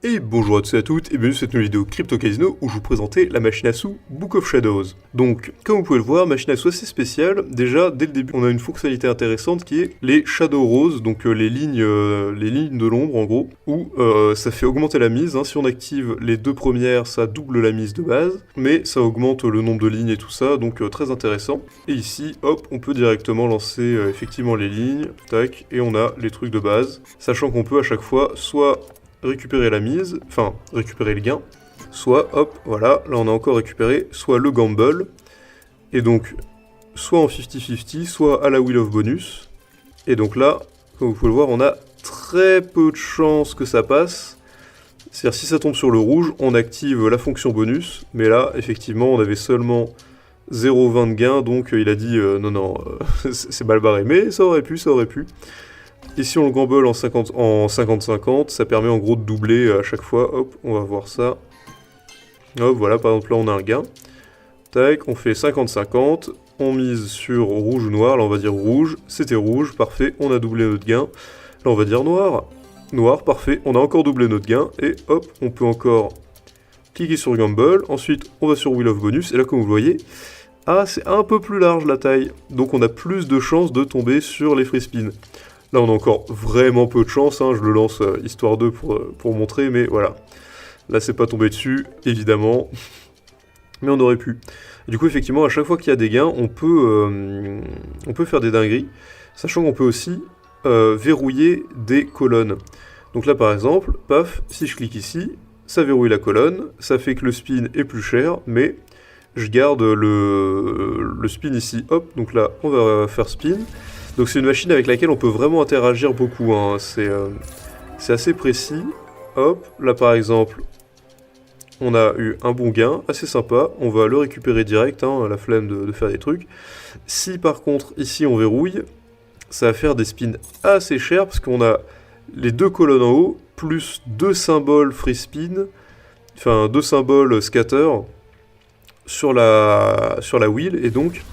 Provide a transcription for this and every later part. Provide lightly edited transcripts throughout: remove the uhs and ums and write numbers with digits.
Et bonjour à tous et à toutes, et bienvenue sur cette nouvelle vidéo Crypto Casino où je vous présentais la machine à sous Book of Shadows. Donc, comme vous pouvez le voir, machine à sous assez spéciale. Déjà, dès le début, on a une fonctionnalité intéressante qui est les Shadow Rows, donc les lignes de l'ombre en gros, où ça fait augmenter la mise. Si on active les deux premières, ça double la mise de base, mais ça augmente le nombre de lignes et tout ça, donc très intéressant. Et ici, hop, on peut directement lancer effectivement les lignes, tac, et on a les trucs de base, sachant qu'on peut à chaque fois soit récupérer la mise, enfin récupérer le gain, soit hop, voilà, là on a encore récupéré, soit le gamble, et donc soit en 50-50, soit à la wheel of bonus, et donc là, comme vous pouvez le voir, on a très peu de chances que ça passe, c'est-à-dire si ça tombe sur le rouge, on active la fonction bonus, mais là, effectivement, on avait seulement 0,20 de gain, donc il a dit non, c'est mal barré, mais ça aurait pu. Et si on le gamble en 50-50, ça permet en gros de doubler à chaque fois. Hop, on va voir ça. Hop, voilà, par exemple là on a un gain. Tac, on fait 50-50. On mise sur rouge ou noir. Là on va dire rouge. C'était rouge, parfait. On a doublé notre gain. Là on va dire noir. Noir, parfait. On a encore doublé notre gain. Et hop, on peut encore cliquer sur gamble. Ensuite, on va sur wheel of bonus. Et là, comme vous le voyez, c'est un peu plus large la taille. Donc on a plus de chances de tomber sur les free spins. Là, on a encore vraiment peu de chance, je le lance histoire 2 pour montrer, mais voilà. Là, c'est pas tombé dessus, évidemment, mais on aurait pu. Et du coup, effectivement, à chaque fois qu'il y a des gains, on peut faire des dingueries, sachant qu'on peut aussi verrouiller des colonnes. Donc là, par exemple, paf, si je clique ici, ça verrouille la colonne, ça fait que le spin est plus cher, mais je garde le spin ici, hop, donc là, on va faire spin. Donc c'est une machine avec laquelle on peut vraiment interagir beaucoup, c'est assez précis. Hop, là par exemple, on a eu un bon gain, assez sympa, on va le récupérer direct, la flemme de faire des trucs. Si par contre ici on verrouille, ça va faire des spins assez chers, parce qu'on a les deux colonnes en haut, plus deux symboles free spin, enfin deux symboles scatter sur la wheel, et donc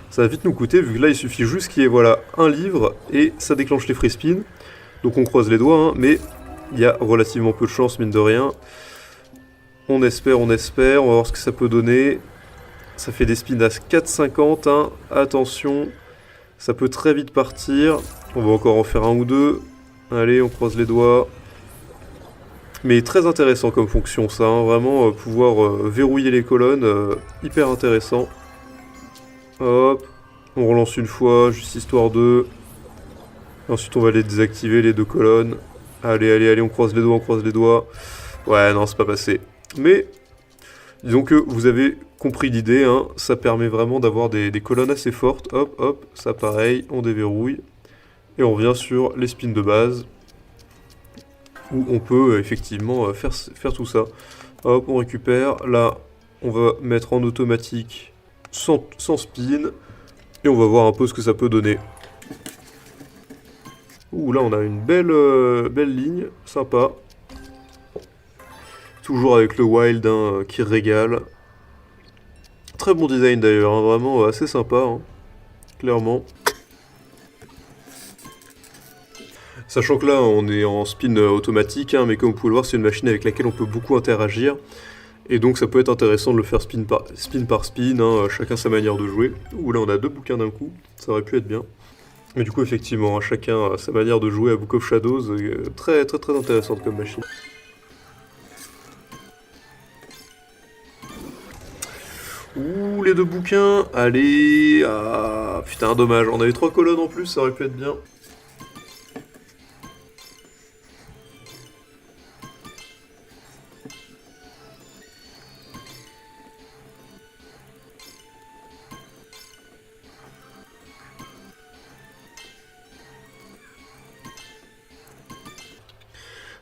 ça va vite nous coûter, vu que là il suffit juste qu'il y ait voilà, un livre et ça déclenche les free spins. Donc on croise les doigts, mais il y a relativement peu de chance, mine de rien. On espère, on va voir ce que ça peut donner. Ça fait des spins à 4,50, attention, ça peut très vite partir. On va encore en faire un ou deux. Allez, on croise les doigts. Mais très intéressant comme fonction ça, vraiment pouvoir verrouiller les colonnes, hyper intéressant. Hop, on relance une fois, juste histoire de... Ensuite on va les désactiver, les deux colonnes. Allez, on croise les doigts, Ouais, non, c'est pas passé. Mais, disons que vous avez compris l'idée, ça permet vraiment d'avoir des colonnes assez fortes. Hop, ça pareil, on déverrouille. Et on revient sur les spins de base, où on peut effectivement faire tout ça. Hop, on récupère. Là, on va mettre en automatique sans spin, et on va voir un peu ce que ça peut donner. Ouh, là on a une belle ligne, sympa. Toujours avec le wild qui régale. Très bon design d'ailleurs, vraiment assez sympa, clairement. Sachant que là on est en spin automatique, mais comme vous pouvez le voir c'est une machine avec laquelle on peut beaucoup interagir. Et donc ça peut être intéressant de le faire spin par spin, chacun sa manière de jouer. Ouh là on a deux bouquins d'un coup, ça aurait pu être bien. Mais du coup effectivement, chacun sa manière de jouer à Book of Shadows, très intéressante comme machine. Ouh les deux bouquins, allez, putain dommage, on avait 3 colonnes en plus, ça aurait pu être bien.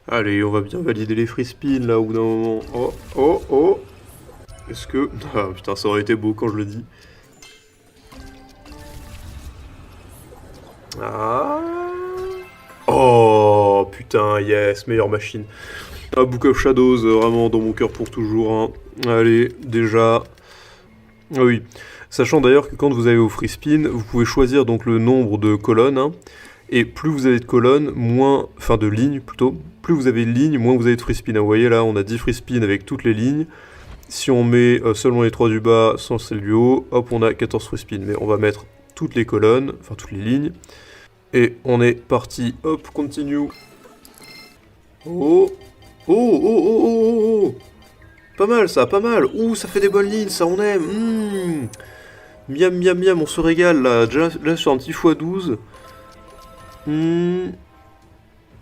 Allez, on va bien valider les free spins là au bout d'un moment. Oh. Est-ce que... Ah putain, ça aurait été beau quand je le dis. Oh putain, yes, meilleure machine. Book of Shadows, vraiment dans mon cœur pour toujours. Allez, déjà... Ah oui. Sachant d'ailleurs que quand vous avez au free spin, vous pouvez choisir donc le nombre de colonnes. Et plus vous avez de colonnes, moins... Enfin, de lignes, plutôt. Plus vous avez de lignes, moins vous avez de free spin. Vous voyez, là, on a 10 free spin avec toutes les lignes. Si on met seulement les 3 du bas sans celles du haut, hop, on a 14 free spin. Mais on va mettre toutes les colonnes, enfin, toutes les lignes. Et on est parti. Hop, continue. Oh. Oh, oh, oh, oh, oh, oh. Pas mal, ça, pas mal. Ouh, ça fait des bonnes lignes, ça, on aime. Miam, miam, miam, on se régale, là. Déjà, là, sur un petit x12.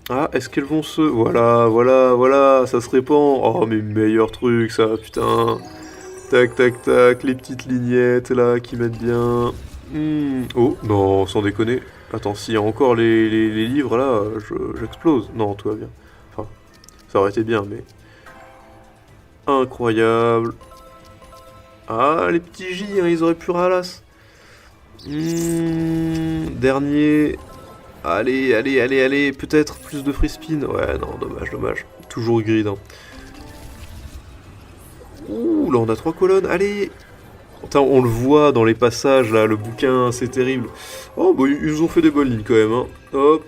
Ah, est-ce qu'elles vont se... Voilà, voilà, voilà, ça se répand. Oh, mais meilleur truc, ça, putain. Tac, tac, tac, les petites lignettes, là, qui mettent bien. Oh, non, sans déconner. Attends, s'il y a encore les livres, là, j'explose. Non, tout va bien. Enfin, ça aurait été bien, mais... Incroyable. Ah, les petits J, hein, ils auraient pu ralasse. Dernier... Allez, allez, allez, allez, peut-être plus de free spin. Ouais, non, dommage, dommage. Toujours grid. Hein. Ouh, là on a 3 colonnes, allez. Putain, on le voit dans les passages, là, le bouquin, c'est terrible. Oh, bah, ils nous ont fait des bonnes lignes, quand même. Hein. Hop.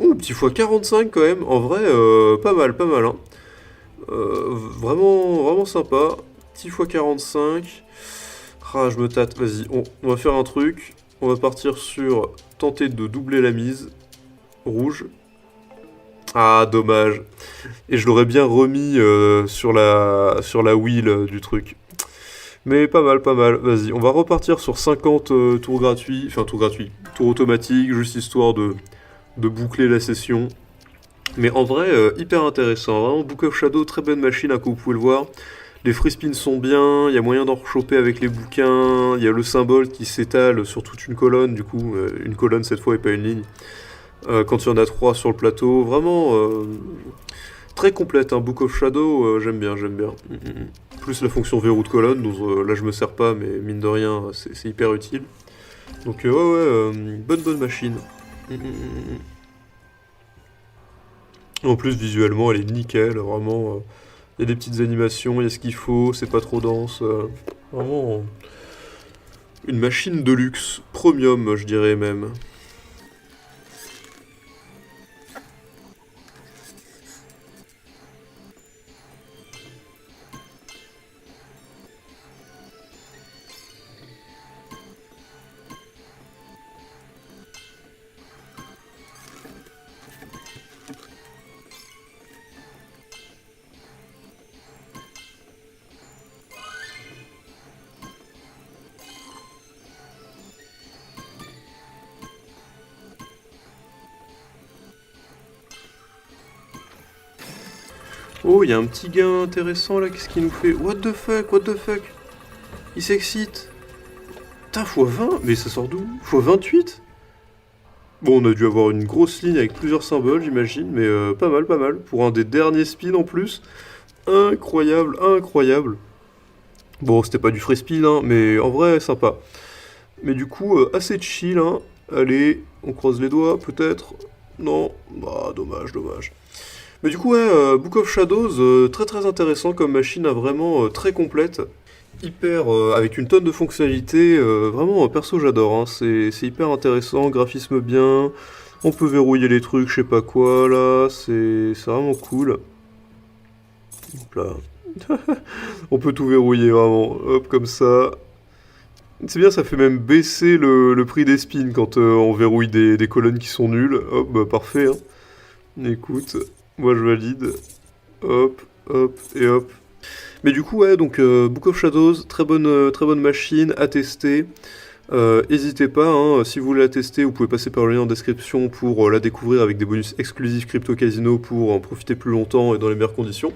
Ouh, petit x45, quand même. En vrai, pas mal, pas mal. Hein. Vraiment, vraiment sympa. Petit x45. Ah, je me tâte, vas-y, on va faire un truc. On va partir sur tenter de doubler la mise. Rouge. Ah, dommage. Et je l'aurais bien remis sur la wheel du truc. Mais pas mal, pas mal. Vas-y, on va repartir sur 50 tours gratuits. Enfin, tours gratuits. Tours automatiques, juste histoire de boucler la session. Mais en vrai, hyper intéressant. Vraiment, Book of Shadow, très bonne machine, hein, comme vous pouvez le voir. Les free spins sont bien, il y a moyen d'en rechoper avec les bouquins, il y a le symbole qui s'étale sur toute une colonne, du coup, une colonne cette fois et pas une ligne. Quand il y en a 3 sur le plateau, vraiment très complète, hein, Book of Shadow, j'aime bien, j'aime bien. Plus la fonction verrou de colonne, dont là je me sers pas, mais mine de rien, c'est hyper utile. Donc ouais, bonne machine. En plus, visuellement, elle est nickel, vraiment... Il y a des petites animations, il y a ce qu'il faut, c'est pas trop dense. Vraiment une machine de luxe, premium je dirais même. Oh, il y a un petit gain intéressant là, qu'est-ce qu'il nous fait? What the fuck, what the fuck? Il s'excite. Putain, x20? Mais ça sort d'où? x28? Bon, on a dû avoir une grosse ligne avec plusieurs symboles, j'imagine, mais pas mal, pas mal. Pour un des derniers spins en plus. Incroyable, incroyable. Bon, c'était pas du free spin, hein, mais en vrai, sympa. Mais du coup, assez chill, hein. Allez, on croise les doigts, peut-être. Non, bah, dommage, dommage. Mais du coup, ouais, Book of Shadows, très très intéressant comme machine, vraiment très complète. Hyper, avec une tonne de fonctionnalités, vraiment, perso, j'adore. Hein, c'est hyper intéressant, graphisme bien, on peut verrouiller les trucs, je sais pas quoi, là, c'est vraiment cool. Hop là. On peut tout verrouiller, vraiment, hop, comme ça. C'est bien, ça fait même baisser le prix des spins quand on verrouille des colonnes qui sont nulles. Hop, bah parfait. Hein. Écoute, moi je valide. Hop, hop et hop. Mais du coup, ouais, donc Book of Shadows, très bonne machine à tester. N'hésitez pas, hein, si vous voulez la tester, vous pouvez passer par le lien en description pour la découvrir avec des bonus exclusifs Crypto Casino pour en profiter plus longtemps et dans les meilleures conditions.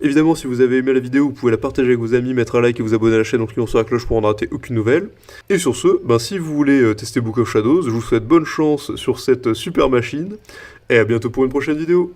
Évidemment, si vous avez aimé la vidéo, vous pouvez la partager avec vos amis, mettre un like et vous abonner à la chaîne en cliquant sur la cloche pour ne rater aucune nouvelle. Et sur ce, ben, si vous voulez tester Book of Shadows, je vous souhaite bonne chance sur cette super machine, et à bientôt pour une prochaine vidéo.